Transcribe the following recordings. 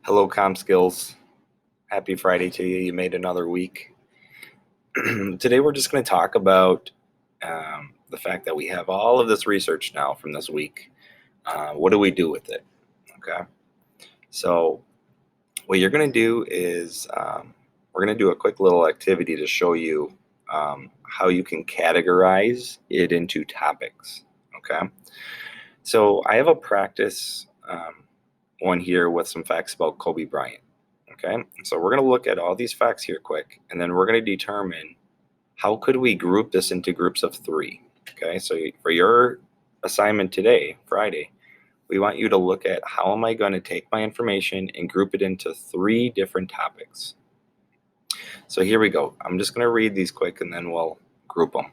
Hello, ComSkills. Happy Friday to you. You made another week. Today, we're just going to talk about the fact that we have all of this research now from this week. What do we do with it? Okay. So, what you're going to do is we're going to do a quick little activity to show you how you can categorize it into topics. Okay. So, I have a practice one here with some facts about Kobe Bryant. Okay, so we're going to look at all these facts here quick, and then we're going to determine how could we group this into groups of 3. Okay, so for your assignment today, Friday, we want you to look at how am I going to take my information and group it into 3 different topics. So here we go. I'm just going to read these quick and then we'll group them.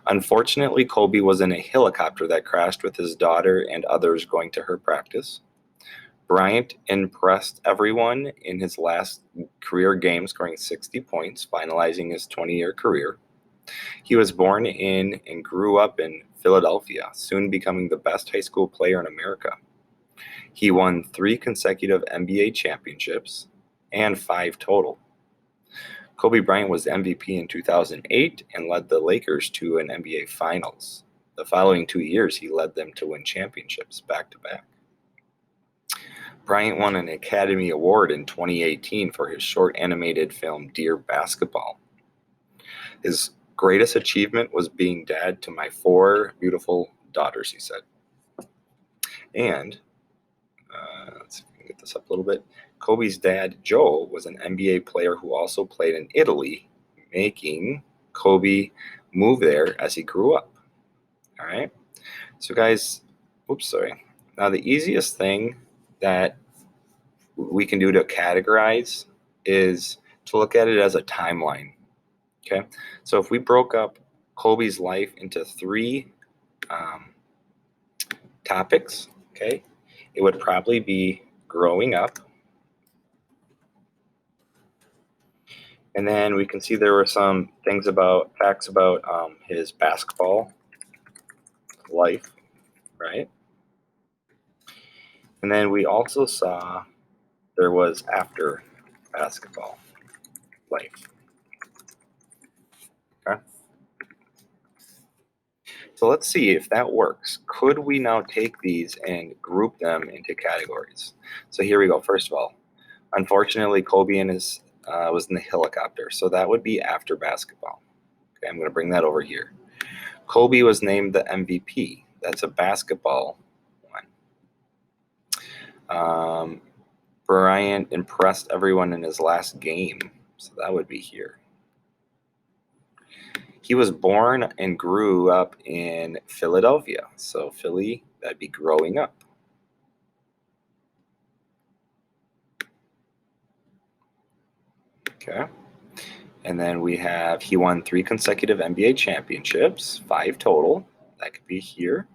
Unfortunately, Kobe was in a helicopter that crashed with his daughter and others going to her practice. Bryant impressed everyone in his last career game, scoring 60 points, finalizing his 20-year career. He was born in and grew up in Philadelphia, soon becoming the best high school player in America. He won 3 consecutive NBA championships and 5 total. Kobe Bryant was the MVP in 2008 and led the Lakers to an NBA Finals. The following 2 years, he led them to win championships back-to-back. Bryant won an Academy Award in 2018 for his short animated film Dear Basketball. His greatest achievement was being dad to my 4 beautiful daughters, he said. And, let's see if we can get this up a little bit. Kobe's dad, Joe, was an NBA player who also played in Italy, making Kobe move there as he grew up. All right. So, guys, Now, the easiest thing that we can do to categorize is to look at it as a timeline. Okay, so if we broke up Kobe's life into 3 topics, okay, it would probably be growing up. And then we can see there were some facts about his basketball life, right? And then we also saw there was after basketball life. Okay. So let's see if that works. Could we now take these and group them into categories? So here we go. First of all, unfortunately, Kobe and his was in the helicopter, so that would be after basketball. Okay, I'm going to bring that over here. Kobe was named the MVP. That's a basketball one. Bryant impressed everyone in his last game, so that would be here. He was born and grew up in Philadelphia, so Philly, that'd be growing up. Okay. And then we have he won 3 consecutive NBA championships, 5 total. That could be here.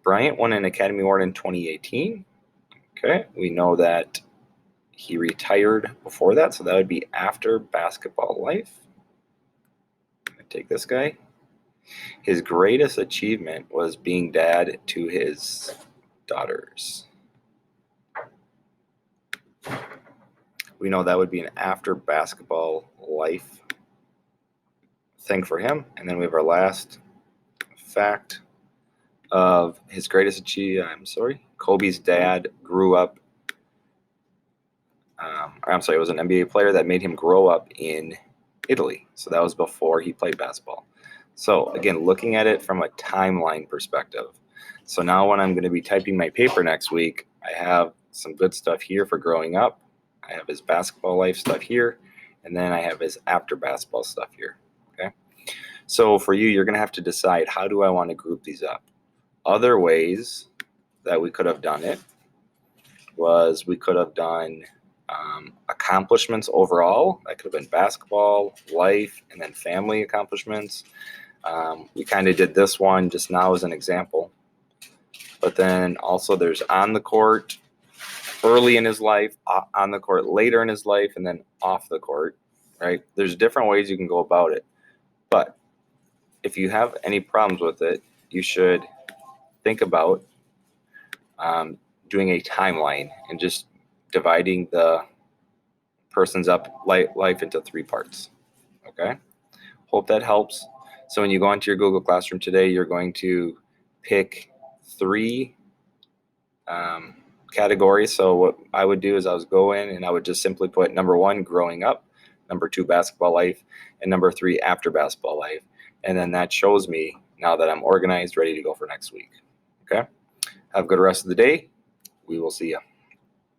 Bryant won an Academy Award in 2018. Okay, we know that he retired before that, so that would be after basketball life. I'm going to take this guy. His greatest achievement was being dad to his daughters. We know that would be an after basketball life thing for him. And then we have our last fact of his greatest achievement. Kobe's dad grew up. It was an NBA player that made him grow up in Italy. So that was before he played basketball. So again, looking at it from a timeline perspective. So now when I'm going to be typing my paper next week, I have some good stuff here for growing up. I have his basketball life stuff here, and then I have his after basketball stuff here. Okay. So for you, you're going to have to decide, how do I want to group these up? Other ways that we could have done it was we could have done accomplishments overall. That could have been basketball, life, and then family accomplishments. We kind of did this one just now as an example. But then also there's on the court, early in his life, on the court later in his life, and then off the court, right? There's different ways you can go about it. But if you have any problems with it, you should think about doing a timeline and just dividing the person's life into 3 parts. Okay? Hope that helps. So when you go into your Google Classroom today, you're going to pick 3 categories. So what I would do is I would go in and I would just simply put number 1, growing up, number 2, basketball life, and number 3, after basketball life. And then that shows me now that I'm organized, ready to go for next week. Okay? Have a good rest of the day. We will see you.